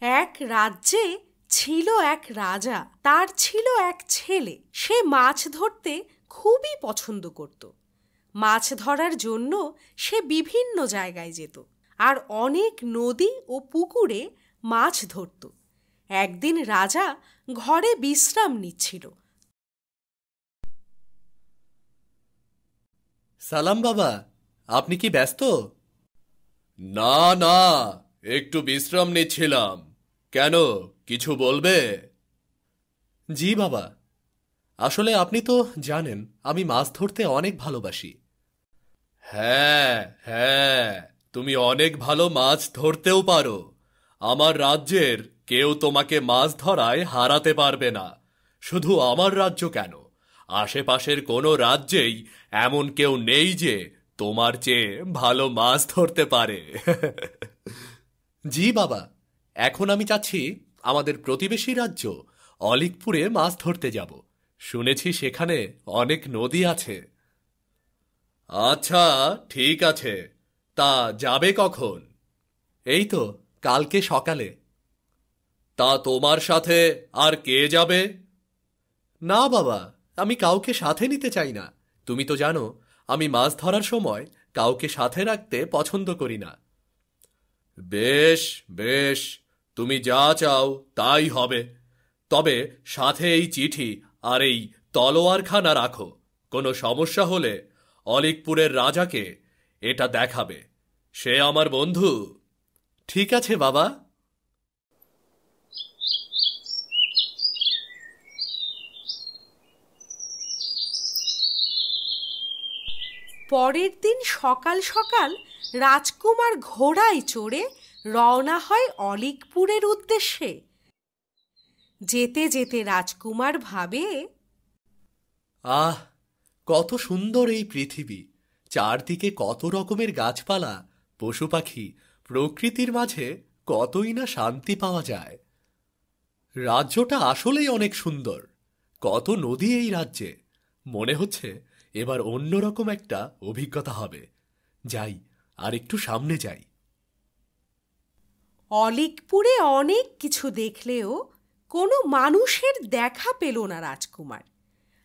এক রাজ্যে ছিল এক রাজা। তার ছিল এক ছেলে। সে মাছ ধরতে খুবই পছন্দ করত। মাছ ধরার জন্য সে বিভিন্ন জায়গায় যেত আর অনেক নদী ও পুকুরে মাছ ধরত। একদিন রাজা ঘরে বিশ্রাম নিচ্ছিল। সালাম বাবা, আপনি কি ব্যস্ত? না না, একটু বিশ্রাম নিচ্ছিলাম। কেন, কিছু বলবে? জি বাবা, আসলে আপনি তো জানেন আমি মাছ ধরতে অনেক ভালোবাসি। হ্যাঁ হ্যাঁ, তুমি অনেক ভালো মাছ ধরতেও পারো। আমার রাজ্যের কেউ তোমাকে মাছ ধরায় হারাতে পারবে না। শুধু আমার রাজ্য কেন, আশেপাশের কোনো রাজ্যেই এমন কেউ নেই যে তোমার চেয়ে ভালো মাছ ধরতে পারে। জি বাবা, এখন আমি চাচ্ছি আমাদের প্রতিবেশী রাজ্য অলিকপুরে মাছ ধরতে যাব। শুনেছি সেখানে অনেক নদী আছে। আচ্ছা, ঠিক আছে। তা যাবে কখন? এই তো কালকে সকালে। তা তোমার সাথে আর কে যাবে? না বাবা, আমি কাউকে সাথে নিতে চাই না। তুমি তো জানো আমি মাছ ধরার সময় কাউকে সাথে রাখতে পছন্দ করি না। বেশ বেশ, তুমি যা চাও তাই হবে। তবে সাথে এই চিঠি আর এই তলোয়ারখানা রাখো। কোনো সমস্যা হলে অলিকপুরের রাজাকে এটা দেখাবে। সে আমার বন্ধু। ঠিক আছে বাবা। পরের দিন সকাল সকাল রাজকুমার ঘোড়ায় চড়ে রওনা হয় অলিকপুরের উদ্দেশ্যে। যেতে যেতে রাজকুমার ভাবে, আহ, কত সুন্দর এই পৃথিবী! চারদিকে কত রকমের গাছপালা, পশু পাখি, প্রকৃতির মাঝে কতই না শান্তি পাওয়া যায়। রাজ্যটা আসলেই অনেক সুন্দর। কত নদী এই রাজ্যে। মনে হচ্ছে এবার অন্যরকম একটা অভিজ্ঞতা হবে। যাই, আর একটু সামনে যাই। অলিকপুরে অনেক কিছু দেখলেও কোনো মানুষের দেখা পেল না রাজকুমার।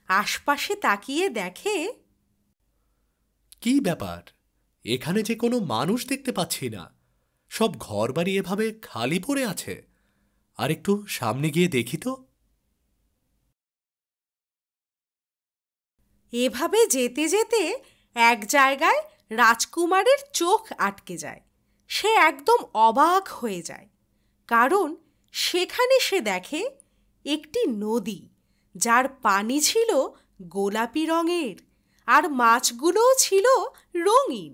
আশপাশে তাকিয়ে দেখে, কি ব্যাপার, এখানে যে কোনো মানুষ দেখতে পাচ্ছি না। সব ঘরবাড়ি এভাবে খালি পড়ে আছে। আর একটু সামনে গিয়ে দেখি তো। এভাবে যেতে যেতে এক জায়গায় রাজকুমারের চোখ আটকে যায়। সে একদম অবাক হয়ে যায়, কারণ সেখানে সে দেখে একটি নদী, যার পানি ছিল গোলাপি রঙের আর মাছগুলোও ছিল রঙিন।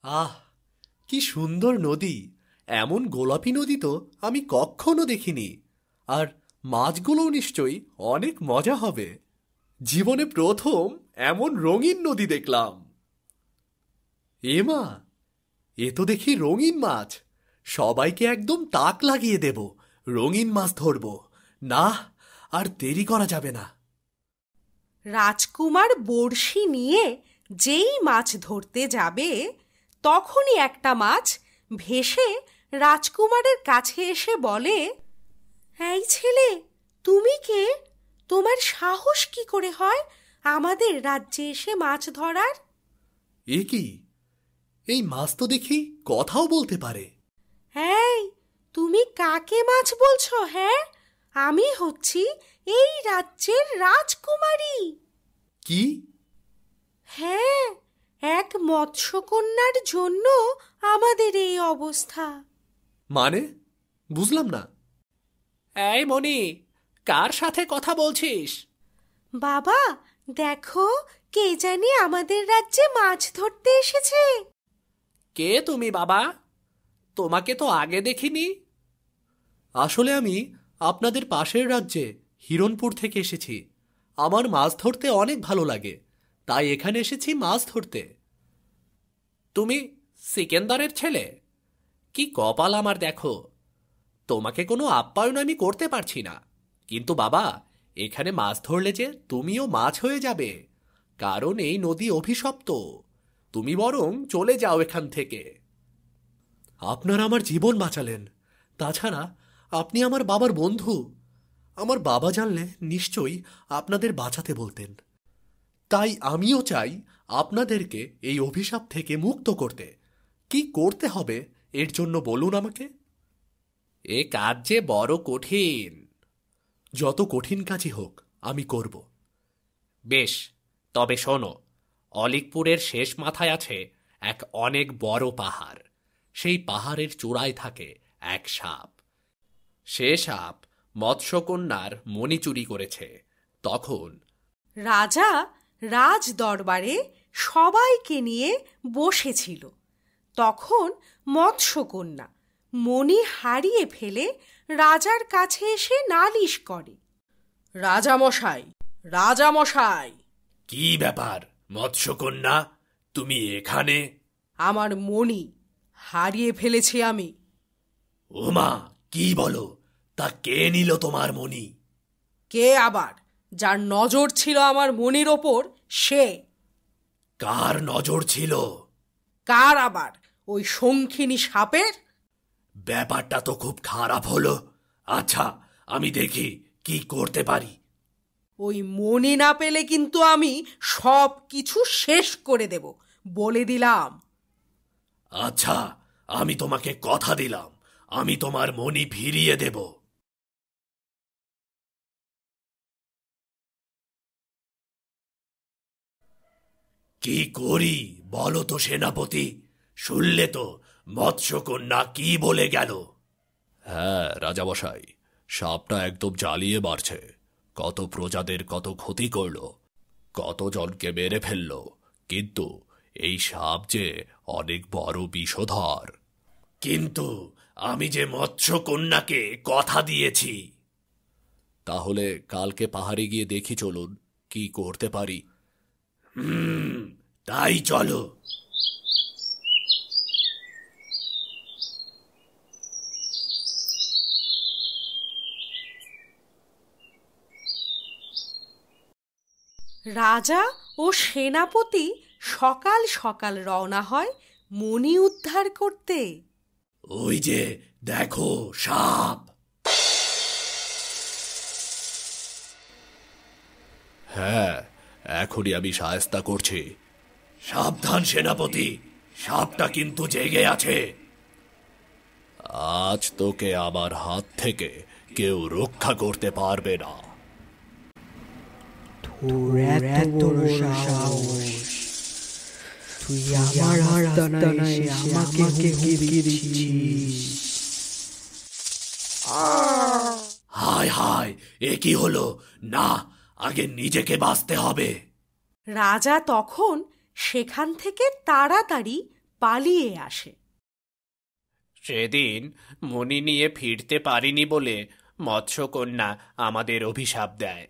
আহ, কি সুন্দর নদী! এমন গোলাপি নদী তো আমি কখনো দেখিনি। আর মাছগুলোও নিশ্চয়ই অনেক মজা হবে। জীবনে প্রথম এমন রঙিন নদী দেখলাম। এ মা, এ তো দেখি রঙিন মাছ। সবাইকে একদম তাক লাগিয়ে দেব, রঙিন মাছ ধরব। না, আর দেরি করা যাবে না। রাজকুমার বড়শি নিয়ে যেই মাছ ধরতে যাবে, তখনই একটা মাছ ভেসে রাজকুমারের কাছে এসে বলে, এই ছেলে, তুমি কে? তোমার সাহস কি করে হয় আমাদের রাজ্যে এসে মাছ ধরার? এ কি, এই মাছ তো দেখি কথাও বলতে পারে। এই, তুমি কাকে মাছ বলছো? হ্যাঁ, আমি হচ্ছি এই রাজ্যের রাজকুমারী। কি? হ্যাঁ, এক মৎস্যকন্যার জন্য আমাদের এই অবস্থা। মানে, বুঝলাম না। এই মনি, কার সাথে কথা বলছিস? বাবা, দেখো, কে জানি আমাদের রাজ্যে মাছ ধরতে এসেছে। কে তুমি বাবা? তোমাকে তো আগে দেখিনি। আসলে আমি আপনাদের পাশের রাজ্যে হিরণপুর থেকে এসেছি। আমার মাছ ধরতে অনেক ভালো লাগে, তাই এখানে এসেছি মাছ ধরতে। তুমি সিকেন্দারের ছেলে? কি কপাল আমার দেখো! তোমাকে কোনো আপ্যায়ন আমি করতে পারছি না। কিন্তু বাবা, এখানে মাছ ধরলে যে তুমিও মাছ হয়ে যাবে, কারণ এই নদী অভিশপ্ত। তুমি বরং চলে যাও এখান থেকে। আপনারা আমার জীবন বাঁচালেন। তাছাড়া আপনি আমার বাবার বন্ধু। আমার বাবা জানলে নিশ্চয়ই আপনাদের বাঁচাতে বলতেন। তাই আমিও চাই আপনাদেরকে এই অভিশাপ থেকে মুক্ত করতে। কি করতে হবে এর জন্য বলুন আমাকে। এ কাজ যে বড় কঠিন। যত কঠিন কাজই হোক আমি করব। বেশ, তবে শোনো, অলিকপুরের শেষ মাথায় আছে এক অনেক বড় পাহাড়। সেই পাহাড়ের চূড়ায় থাকে এক সাপ। সে সাপ মৎস্যকন্যার মণি চুরি করেছে। তখন রাজা রাজ দরবারে সবাইকে নিয়ে বসেছিল। তখন মৎস্যকন্যা মণি হারিয়ে ফেলে রাজার কাছে এসে নালিশ করে। রাজামশাই, রাজামশাই! কি ব্যাপার মৎস্যকন্যা, তুমি এখানে? আমার মণি হারিয়ে ফেলেছি আমি। ওমা, কি বলো? তা কে নিল তোমার মণি? কে আবার? যার নজর ছিল আমার মণির ওপর সে। কার নজর ছিল? কার আবার? ওই শঙ্খিনী সাপের। ব্যাপারটা তো খুব খারাপ হলো। আচ্ছা, আমি দেখি কি করতে পারি। ওই মণি না পেলে কিন্তু আমি সব কিছু শেষ করে দেব, বলে দিলাম। আচ্ছা, আমি তোমাকে কথা দিলাম, আমি তোমার মণি ফিরিয়ে দেব। কি করি বলো তো সেনাপতি? শুনলে তো মৎস্যকন্যা কি বলে গেল। হ্যাঁ রাজামশাই, সাপটা একদম জ্বালিয়ে মারছে। কত প্রজাদের কত ক্ষতি করল, কতজনকে মেরে ফেলল। কিন্তু এই সাপ যে অনেক বড় বিষধর। কিন্তু আমি যে মৎস্যকন্যাকে কথা দিয়েছি। তাহলে কালকে পাহাড়ে গিয়ে দেখি, চলুন কি করতে পারি। তাই চলো। রাজা ও সেনাপতি সকাল সকাল রওনা হয় মণি উদ্ধার করতে। ওই যে দেখো সাপ। হ্যাঁ, এখনই আমি শায়েস্তা করছি। সাবধান সেনাপতি, সাপটা কিন্তু জেগে আছে। আজ তোকে আমার হাত থেকে কেউ রক্ষা করতে পারবে না। তোর এত বড় সাহস! তুই আমার আস্তানায় এসে আমাকে হুমকি দিচ্ছিস? হায় হায়, এ কি হলো? না, আগে নিজেকে বাঁচতে হবে। রাজা তখন সেখান থেকে তাড়াতাড়ি পালিয়ে আসে। সেদিন মণি নিয়ে ফিরতে পারিনি বলে মৎস্যকন্যা আমাদের অভিশাপ দেয়,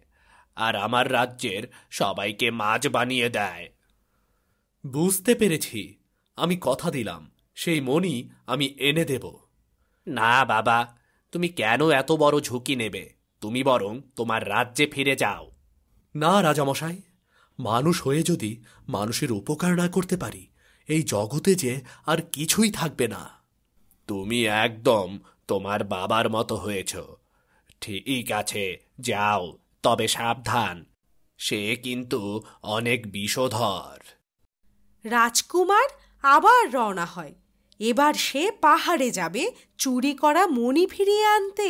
আর আমার রাজ্যের সবাইকে মাছ বানিয়ে দেয়। বুঝতে পেরেছি। আমি কথা দিলাম সেই মণি আমি এনে দেব। না বাবা, তুমি কেন এত বড় ঝুঁকি নেবে? তুমি বরং তোমার রাজ্যে ফিরে যাও। না রাজামশাই, মানুষ হয়ে যদি মানুষের উপকার না করতে পারি, এই জগতে যে আর কিছুই থাকবে না। তুমি একদম তোমার বাবার মতো হয়েছ। ঠিক আছে, যাও, তবে সাবধান, সে কিন্তু অনেক বিষধর। রাজকুমার আবার রওনা হয়। এবার সে পাহাড়ে যাবে চুরি করা মণি ফিরিয়ে আনতে।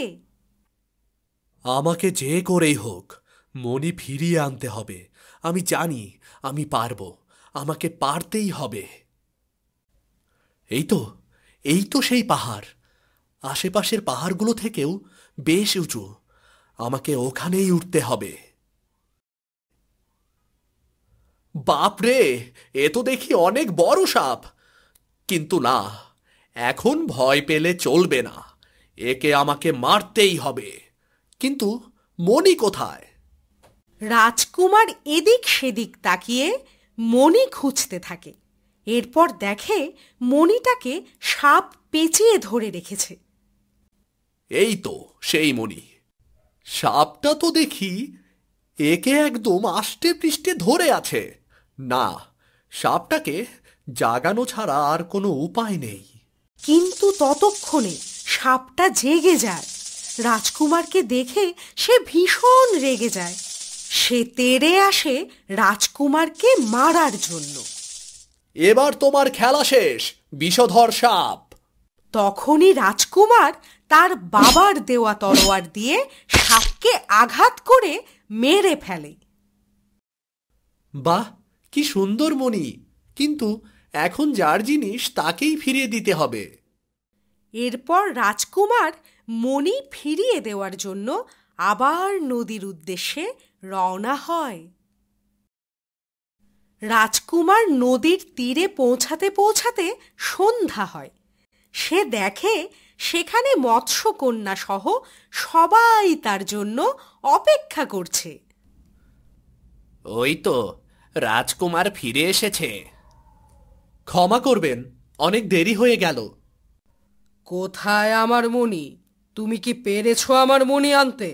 আমাকে যে করেই হোক মণি ফিরিয়ে আনতে হবে। আমি জানি আমি পারবো, আমাকে পারতেই হবে। এই তো সেই পাহাড়। আশেপাশের পাহাড়গুলো থেকেও বেশ উঁচু। আমাকে ওখানেই উঠতে হবে। বাপরে, এ তো দেখি অনেক বড় সাপ। কিন্তু না, এখন ভয় পেলে চলবে না। একে আমাকে মারতেই হবে। কিন্তু মণি কোথায়? রাজকুমার এদিক সেদিক তাকিয়ে মণি খুঁজতে থাকে। এরপর দেখে মণিটাকে সাপ পেঁচিয়ে ধরে রেখেছে। এই তো সেই মণি। সাপটা তো দেখি একে একদম আষ্টে পৃষ্ঠে ধরে আছে। না, সাপটাকে জাগানো ছাড়া আর কোনো উপায় নেই। কিন্তু ততক্ষণে সাপটা জেগে যায়। রাজকুমারকে দেখে সে ভীষণ রেগে যায়। সে তেড়ে আসে রাজকুমারকে মারার জন্য। এবার তোমার খেলা শেষ, বিষধর সাপ। তখনই রাজকুমার তার বাবার দেওয়া তরোয়ার দিয়ে সাপকে আঘাত করে মেরে ফেলে। বাহ, কি সুন্দর মণি! কিন্তু এখন যার জিনিস তাকেই ফিরিয়ে দিতে হবে। এরপর রাজকুমার মণি ফিরিয়ে দেওয়ার জন্য আবার নদীর উদ্দেশ্যে রওনা হয়। রাজকুমার নদীর তীরে পৌঁছাতে পৌঁছাতে সন্ধ্যা হয়। সে দেখে সেখানে মৎস্যকন্যা সহ সবাই তার জন্য অপেক্ষা করছে। ওই তো রাজকুমার ফিরে এসেছে। ক্ষমা করবেন, অনেক দেরি হয়ে গেল। কোথায় আমার মণি? তুমি কি পেরেছো আমার মণি আনতে?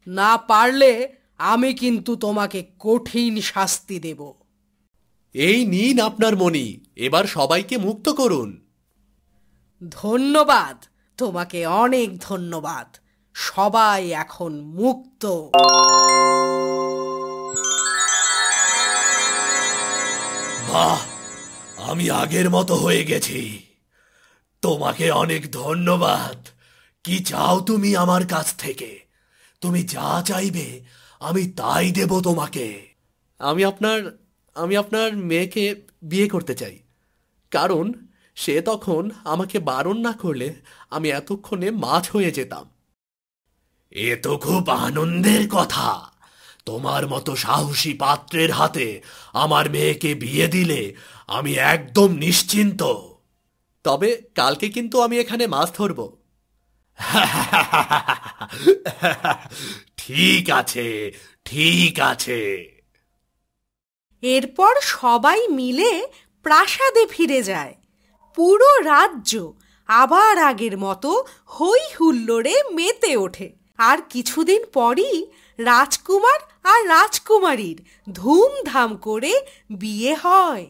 না পারলে আমি কিন্তু তোমাকে কঠিন শাস্তি দেব। এই নিন আপনার মণি, এবার সবাইকে মুক্ত করুন। ধন্যবাদ, তোমাকে অনেক ধন্যবাদ। সবাই এখন মুক্ত। বাহ, আমি আগের মতো হয়ে গেছি। তোমাকে অনেক ধন্যবাদ। কি চাও তুমি আমার কাছ থেকে? তুমি যা চাইবে আমি তাই দেব তোমাকে। আমি আপনার মেয়েকে বিয়ে করতে চাই, কারণ সে তখন আমাকে বারণ না করলে আমি এতক্ষণে মাছ হয়ে যেতাম। এ তো খুব আনন্দের কথা। তোমার মতো সাহসী পাত্রের হাতে আমার মেয়েকে বিয়ে দিলে আমি একদম নিশ্চিন্ত। তবে কালকে কিন্তু আমি এখানে মাছ ধরব। ঠিক আছে, ঠিক আছে। এরপর সবাই মিলে প্রাসাদে ফিরে যায়। পুরো রাজ্য আবার আগের মতো হই হুল্লোড়ে মেতে ওঠে। আর কিছুদিন পরই রাজকুমার আর রাজকুমারীর ধুমধাম করে বিয়ে হয়।